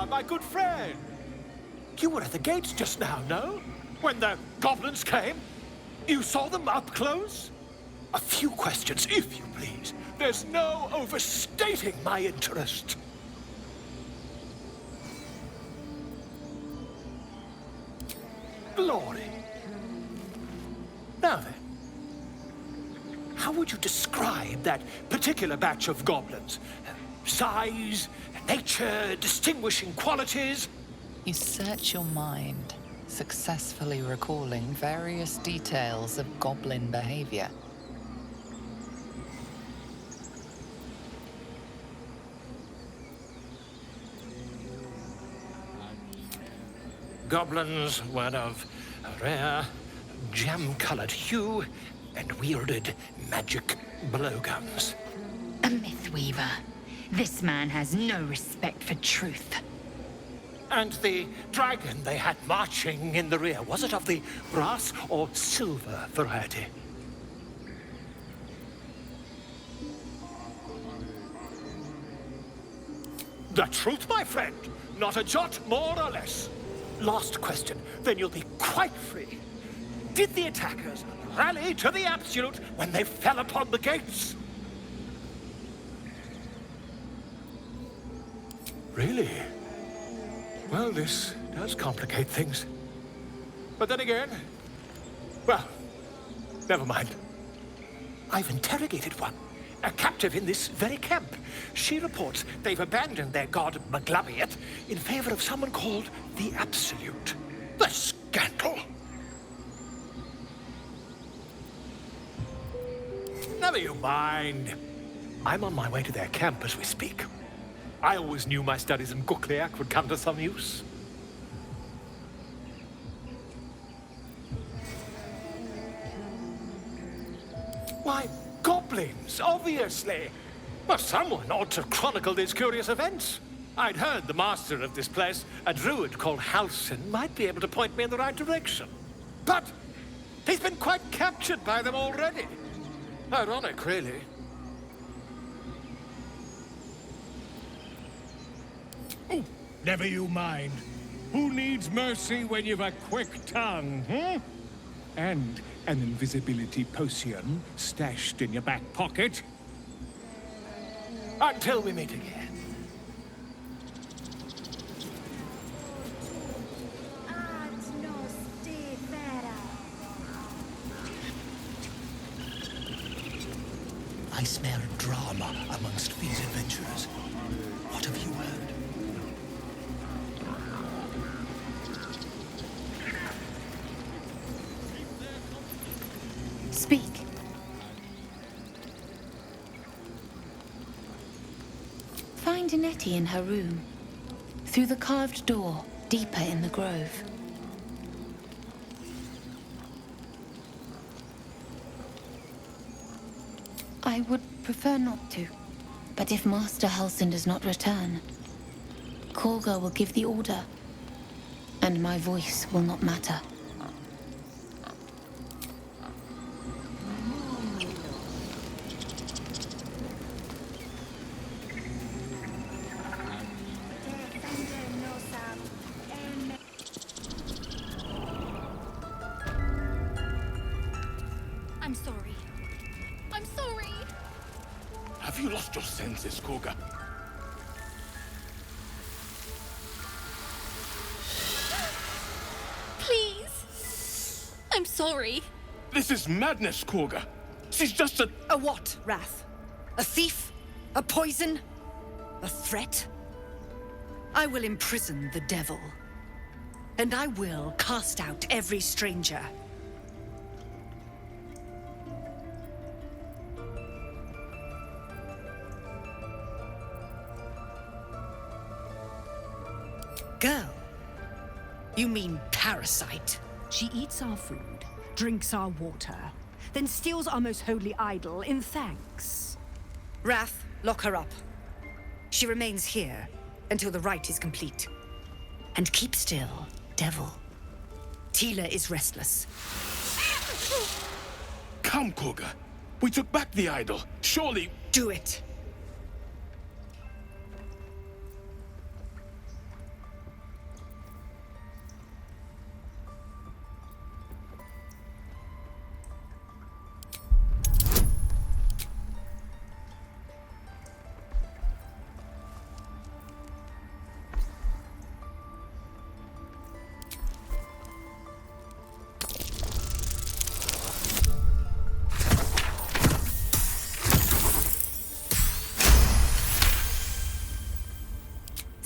my good friend. You were at the gates just now, no? When the goblins came? You saw them up close? A few questions, if you please. There's no overstating my interest. Glory. Now then, how would you describe that particular batch of goblins? Size, nature, distinguishing qualities? You search your mind, successfully recalling various details of goblin behavior. Goblins were of a rare, jam-colored hue and wielded magic blowguns. A mythweaver. This man has no respect for truth. And the dragon they had marching in the rear, was it of the brass or silver variety? The truth, my friend. Not a jot more or less. Last question, then you'll be quite free. Did the attackers rally to the absolute when they fell upon the gates? Really? Well, this does complicate things. But then again, well, never mind. I've interrogated one, a captive in this very camp. She reports they've abandoned their god Maglabiet in favor of someone called the Absolute. The scandal! Never you mind. I'm on my way to their camp as we speak. I always knew my studies in Gukliak would come to some use. Why, goblins, obviously. Well, someone ought to chronicle these curious events. I'd heard the master of this place, a druid called Halsin, might be able to point me in the right direction. But he's been quite captured by them already. Ironic, really. Oh, never you mind. Who needs mercy when you've a quick tongue, hmm? And an invisibility potion stashed in your back pocket. Until we meet again. I smell drama amongst these adventurers. What have you heard? Speak. Find Nettie in her room. Through the carved door, deeper in the grove. I would prefer not to. But if Master Halsin does not return, Kolga will give the order, and my voice will not matter. I'm sorry. I'm sorry. Have you lost your senses, Koga? Please. I'm sorry. This is madness, Koga. She's just a... A what, Wrath? A thief? A poison? A threat? I will imprison the devil. And I will cast out every stranger. Girl? You mean parasite? She eats our food, drinks our water, then steals our most holy idol in thanks. Wrath, lock her up. She remains here until the rite is complete. And keep still, devil. Tila is restless. Come, Koga. We took back the idol. Surely... Do it.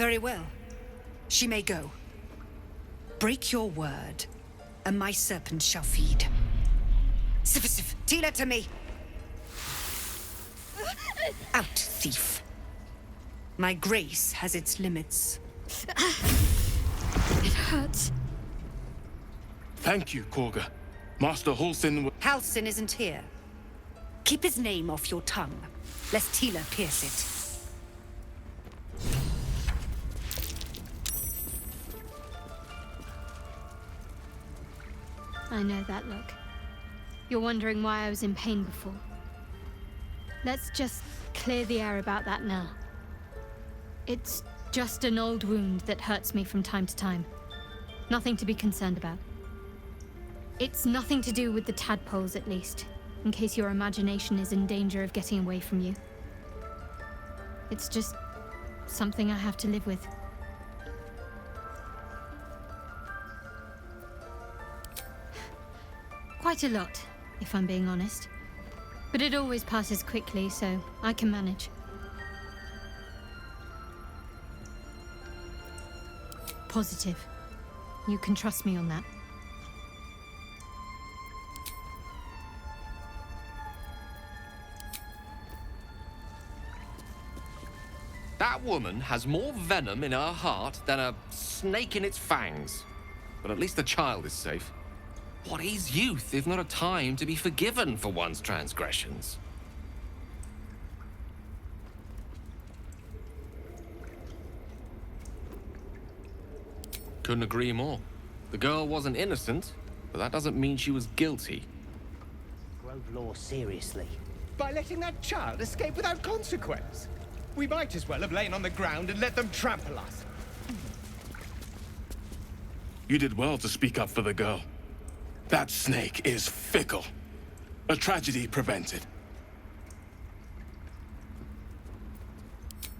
Very well. She may go. Break your word, and my serpent shall feed. Sif, Tila to me! Out, thief. My grace has its limits. It hurts. Thank you, Korga. Master Halsin Halsin isn't here. Keep his name off your tongue, lest Tila pierce it. I know that look. You're wondering why I was in pain before. Let's just clear the air about that now. It's just an old wound that hurts me from time to time. Nothing to be concerned about. It's nothing to do with the tadpoles, at least, in case your imagination is in danger of getting away from you. It's just something I have to live with. Quite a lot, if I'm being honest. But it always passes quickly, so I can manage. Positive. You can trust me on that. That woman has more venom in her heart than a snake in its fangs. But at least the child is safe. What is youth if not a time to be forgiven for one's transgressions? Couldn't agree more. The girl wasn't innocent, but that doesn't mean she was guilty. Grove law seriously. By letting that child escape without consequence. We might as well have lain on the ground and let them trample us. You did well to speak up for the girl. That snake is fickle. A tragedy prevented.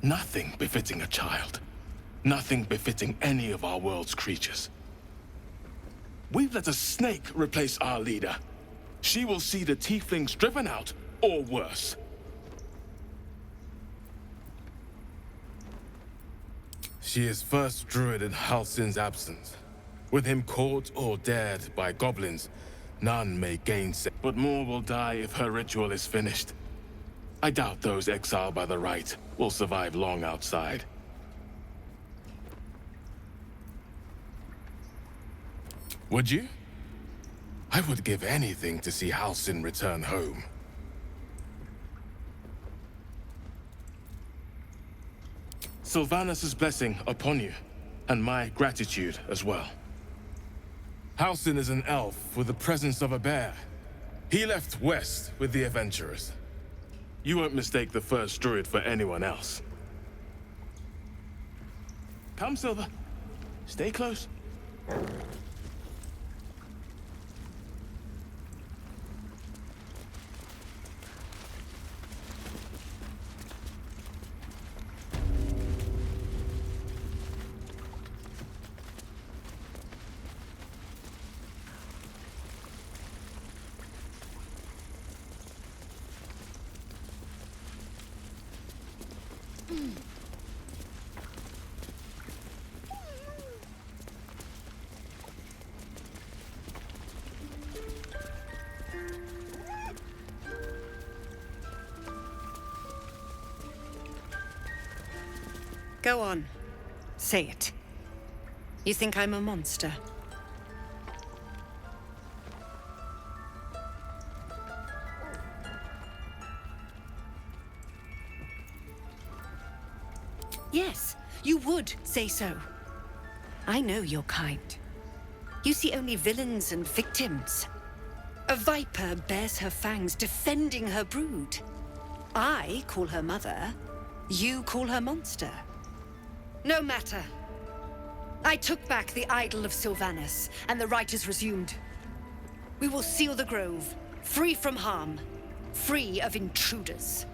Nothing befitting a child. Nothing befitting any of our world's creatures. We've let a snake replace our leader. She will see the tieflings driven out, or worse. She is first druid in Halsin's absence. With him caught or dared by goblins, none may gainsay. But more will die if her ritual is finished. I doubt those exiled by the right will survive long outside. Would you? I would give anything to see Halsin return home. Sylvanus' blessing upon you, and my gratitude as well. Halsin is an elf with the presence of a bear. He left west with the adventurers. You won't mistake the first druid for anyone else. Come, Silver. Stay close. Go on. Say it. You think I'm a monster? Yes, you would say so. I know your kind. You see only villains and victims. A viper bears her fangs defending her brood. I call her mother. You call her monster. No matter. I took back the idol of Sylvanus, and the rite is resumed. We will seal the grove, free from harm, free of intruders.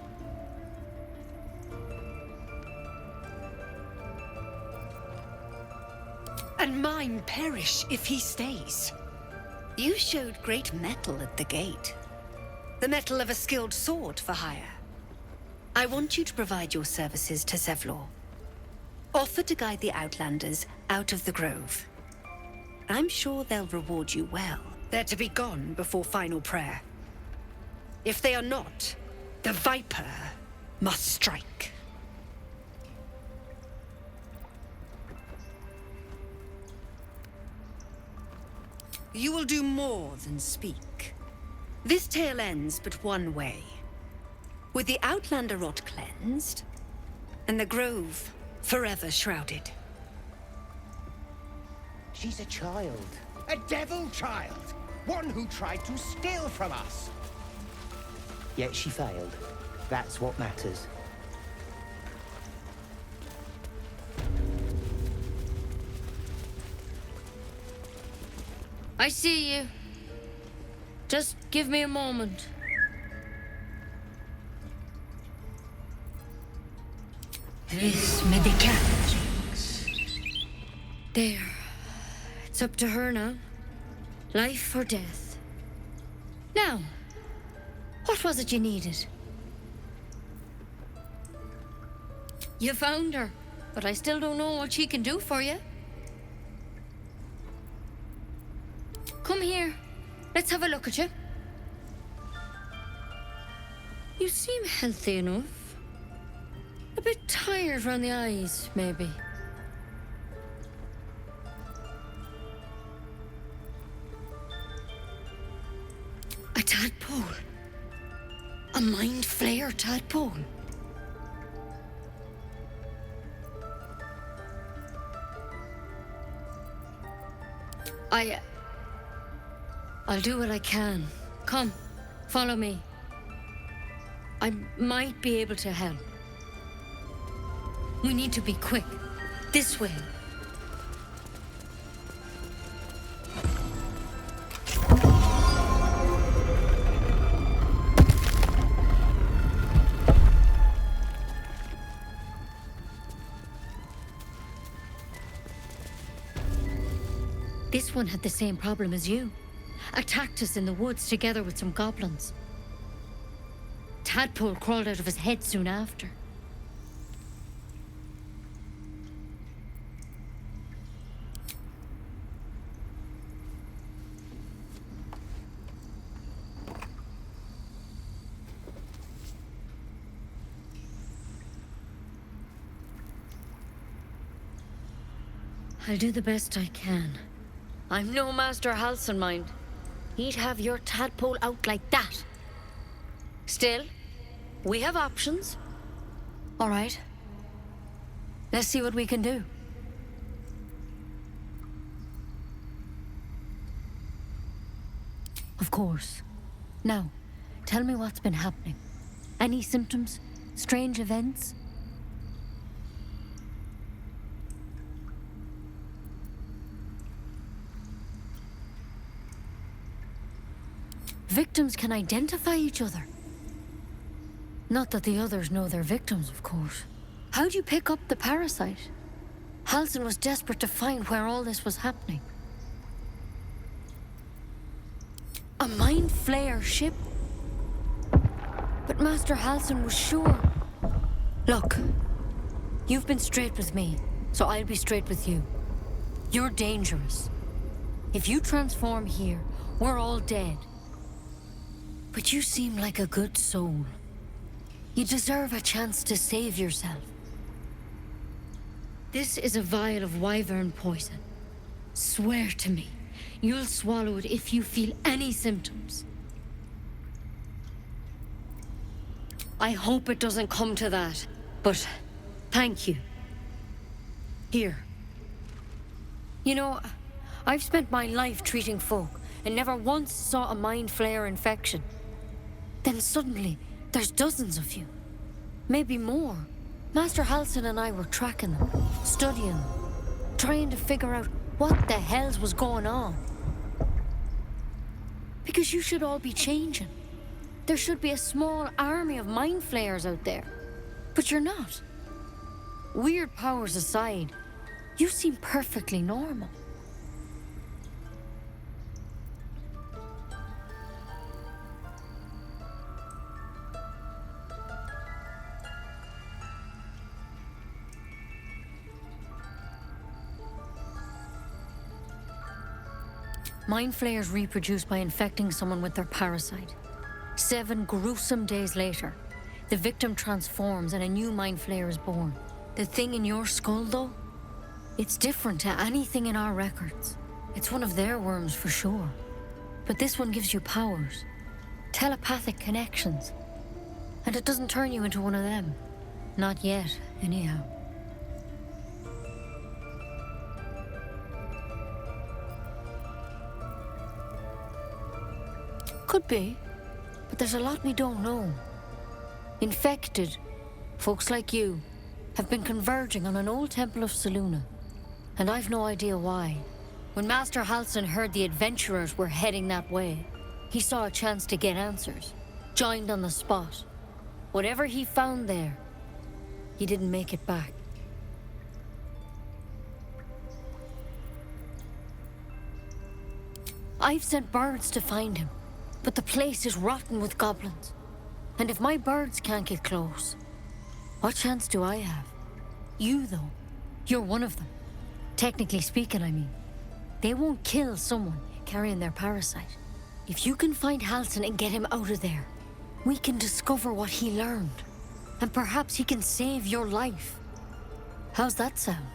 And mine perish if he stays. You showed great mettle at the gate. The mettle of a skilled sword for hire. I want you to provide your services to Zevlor. Offer to guide the Outlanders out of the grove. I'm sure they'll reward you well. They're to be gone before final prayer. If they are not, the Viper must strike. You will do more than speak. This tale ends but one way. With the Outlander rot cleansed, and the grove forever shrouded. She's a child. A devil child! One who tried to steal from us! Yet she failed. That's what matters. I see you. Just give me a moment. This medicat. There. It's up to her now. Life or death. Now, what was it you needed? You found her, but I still don't know what she can do for you. Come here. Let's have a look at you. You seem healthy enough. A bit tired around the eyes, maybe. A tadpole. A mind flayer tadpole. I'll do what I can. Come, follow me. I might be able to help. We need to be quick. This way. This one had the same problem as you. Attacked us in the woods together with some goblins. Tadpole crawled out of his head soon after. I'll do the best I can. I'm no Master Halcyon, mind. He'd have your tadpole out like that. Still, we have options. All right. Let's see what we can do. Of course. Now, tell me what's been happening. Any symptoms? Strange events? Victims can identify each other. Not that the others know they're victims, of course. How'd you pick up the parasite? Halcyon was desperate to find where all this was happening. A mind flayer ship? But Master Halcyon was sure. Look, you've been straight with me, so I'll be straight with you. You're dangerous. If you transform here, we're all dead. But you seem like a good soul. You deserve a chance to save yourself. This is a vial of wyvern poison. Swear to me, you'll swallow it if you feel any symptoms. I hope it doesn't come to that, but thank you. Here. You know, I've spent my life treating folk and never once saw a mind flayer infection. Then suddenly, there's dozens of you. Maybe more. Master Halcyon and I were tracking them, studying them, trying to figure out what the hells was going on. Because you should all be changing. There should be a small army of mind flayers out there. But you're not. Weird powers aside, you seem perfectly normal. Mind flayers reproduce by infecting someone with their parasite. 7 gruesome days later, the victim transforms and a new mind flayer is born. The thing in your skull, though, it's different to anything in our records. It's one of their worms for sure. But this one gives you powers, telepathic connections. And it doesn't turn you into one of them. Not yet, anyhow. Could be, but there's a lot we don't know. Infected, folks like you, have been converging on an old temple of Selûne, and I've no idea why. When Master Halsin heard the adventurers were heading that way, he saw a chance to get answers, joined on the spot. Whatever he found there, he didn't make it back. I've sent birds to find him, but the place is rotten with goblins. And if my birds can't get close, what chance do I have? You, though, you're one of them. Technically speaking, I mean. They won't kill someone carrying their parasite. If you can find Halsin and get him out of there, we can discover what he learned. And perhaps he can save your life. How's that sound?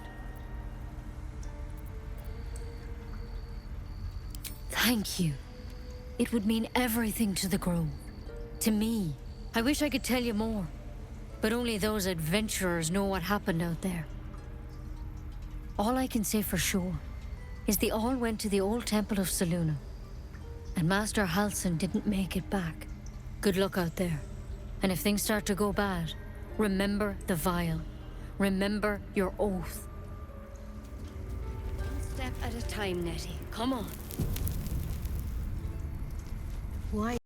Thank you. It would mean everything to the Grove. To me. I wish I could tell you more. But only those adventurers know what happened out there. All I can say for sure is they all went to the old temple of Selûne. And Master Halsin didn't make it back. Good luck out there. And if things start to go bad, remember the vial. Remember your oath. One step at a time, Nettie. Come on. Why?